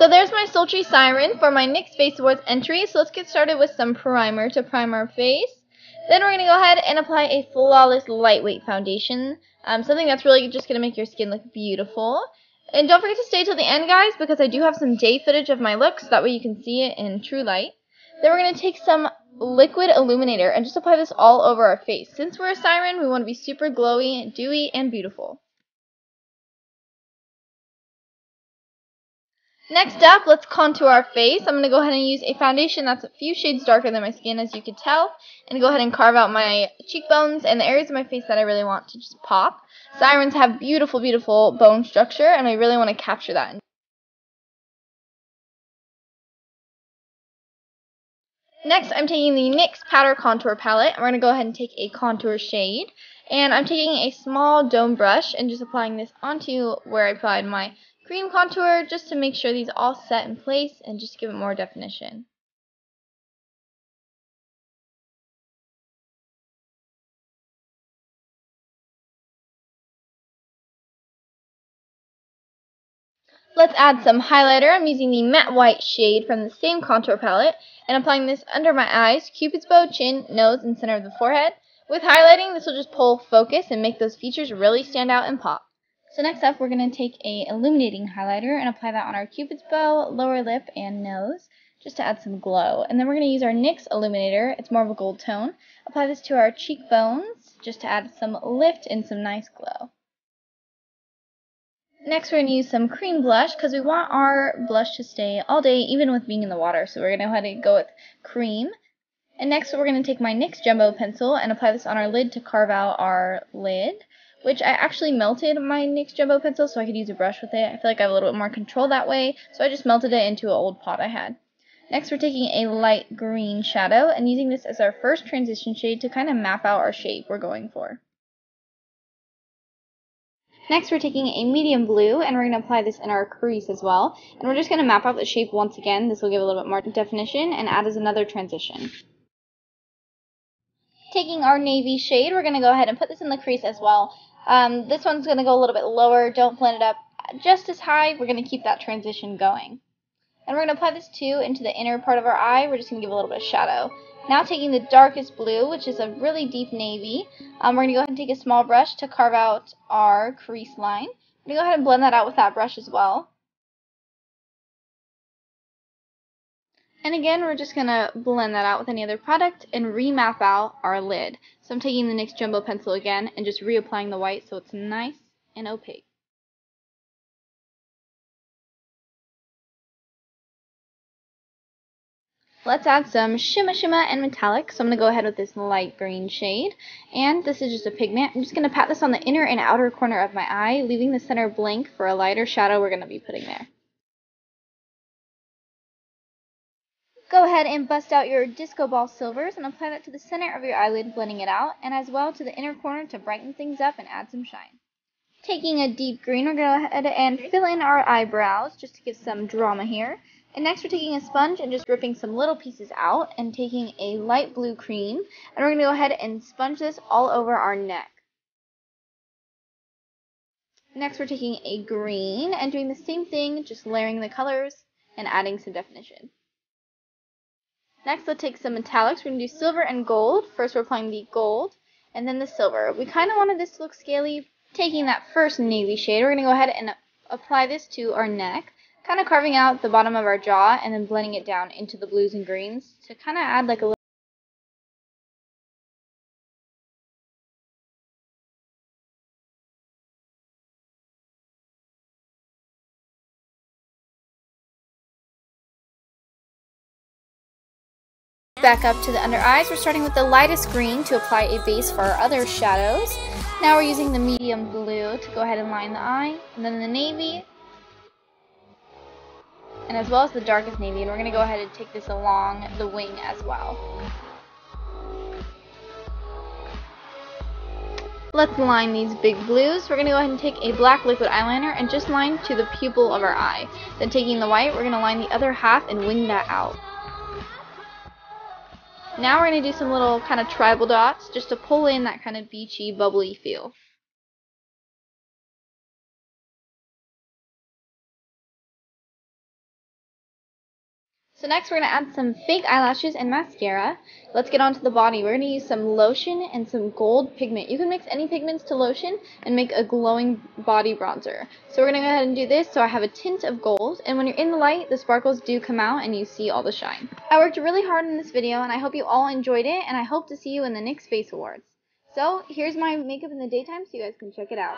So there's my sultry siren for my NYX Face Awards entry. So let's get started with some primer to prime our face. Then we're going to go ahead and apply a flawless lightweight foundation. Something that's really just going to make your skin look beautiful. And don't forget to stay till the end, guys, because I do have some day footage of my look, so that way you can see it in true light. Then we're going to take some liquid illuminator and just apply this all over our face. Since we're a siren, we want to be super glowy, dewy, and beautiful. Next up, let's contour our face. I'm going to go ahead and use a foundation that's a few shades darker than my skin, as you can tell, and go ahead and carve out my cheekbones and the areas of my face that I really want to just pop. Sirens have beautiful, beautiful bone structure, and I really want to capture that. Next, I'm taking the NYX Powder Contour Palette. I'm going to go ahead and take a contour shade, and I'm taking a small dome brush and just applying this onto where I applied my cream contour, just to make sure these all set in place and just give it more definition. Let's add some highlighter. I'm using the matte white shade from the same contour palette and applying this under my eyes, cupid's bow, chin, nose, and center of the forehead. With highlighting, this will just pull focus and make those features really stand out and pop. So next up, we're going to take a illuminating highlighter and apply that on our cupid's bow, lower lip, and nose, just to add some glow. And then we're going to use our NYX illuminator. It's more of a gold tone. Apply this to our cheekbones, just to add some lift and some nice glow. Next, we're going to use some cream blush because we want our blush to stay all day, even with being in the water. So we're going to go ahead and go with cream. And next, we're going to take my NYX Jumbo pencil and apply this on our lid to carve out our lid, which I actually melted my NYX Jumbo pencil so I could use a brush with it. I feel like I have a little bit more control that way, so I just melted it into an old pot I had. Next, we're taking a light green shadow and using this as our first transition shade to kind of map out our shape we're going for. Next, we're taking a medium blue, and we're going to apply this in our crease as well. And we're just going to map out the shape once again. This will give a little bit more definition and add as another transition. Taking our navy shade, we're going to go ahead and put this in the crease as well. This one's going to go a little bit lower. Don't blend it up just as high. We're going to keep that transition going. And we're going to apply this too into the inner part of our eye. We're just going to give a little bit of shadow. Now taking the darkest blue, which is a really deep navy, we're going to go ahead and take a small brush to carve out our crease line. I'm going to go ahead and blend that out with that brush as well. And again, we're just going to blend that out with any other product and remap out our lid. So I'm taking the NYX Jumbo pencil again and just reapplying the white so it's nice and opaque. Let's add some shimmer and metallic. So I'm going to go ahead with this light green shade. And this is just a pigment. I'm just going to pat this on the inner and outer corner of my eye, leaving the center blank for a lighter shadow we're going to be putting there. Go ahead and bust out your disco ball silvers and apply that to the center of your eyelid, blending it out, and as well to the inner corner to brighten things up and add some shine. Taking a deep green, we're going to go ahead and fill in our eyebrows just to give some drama here. And next we're taking a sponge and just ripping some little pieces out and taking a light blue cream. And we're going to go ahead and sponge this all over our neck. Next we're taking a green and doing the same thing, just layering the colors and adding some definition. Next let's take some metallics. We're going to do silver and gold. First we're applying the gold and then the silver. We kind of wanted this to look scaly. Taking that first navy shade, we're going to go ahead and apply this to our neck, kind of carving out the bottom of our jaw and then blending it down into the blues and greens to kind of add like a little back up to the under eyes. We're starting with the lightest green to apply a base for our other shadows. Now we're using the medium blue to go ahead and line the eye, and then the navy, and as well as the darkest navy, and we're going to go ahead and take this along the wing as well. Let's line these big blues. We're going to go ahead and take a black liquid eyeliner and just line to the pupil of our eye. Then taking the white, we're going to line the other half and wing that out. Now we're going to do some little kind of tribal dots just to pull in that kind of beachy, bubbly feel. So next we're going to add some fake eyelashes and mascara. Let's get on to the body. We're going to use some lotion and some gold pigment. You can mix any pigments to lotion and make a glowing body bronzer. So we're going to go ahead and do this. So I have a tint of gold, and when you're in the light, the sparkles do come out and you see all the shine. I worked really hard in this video, and I hope you all enjoyed it, and I hope to see you in the NYX Face Awards. So here's my makeup in the daytime so you guys can check it out.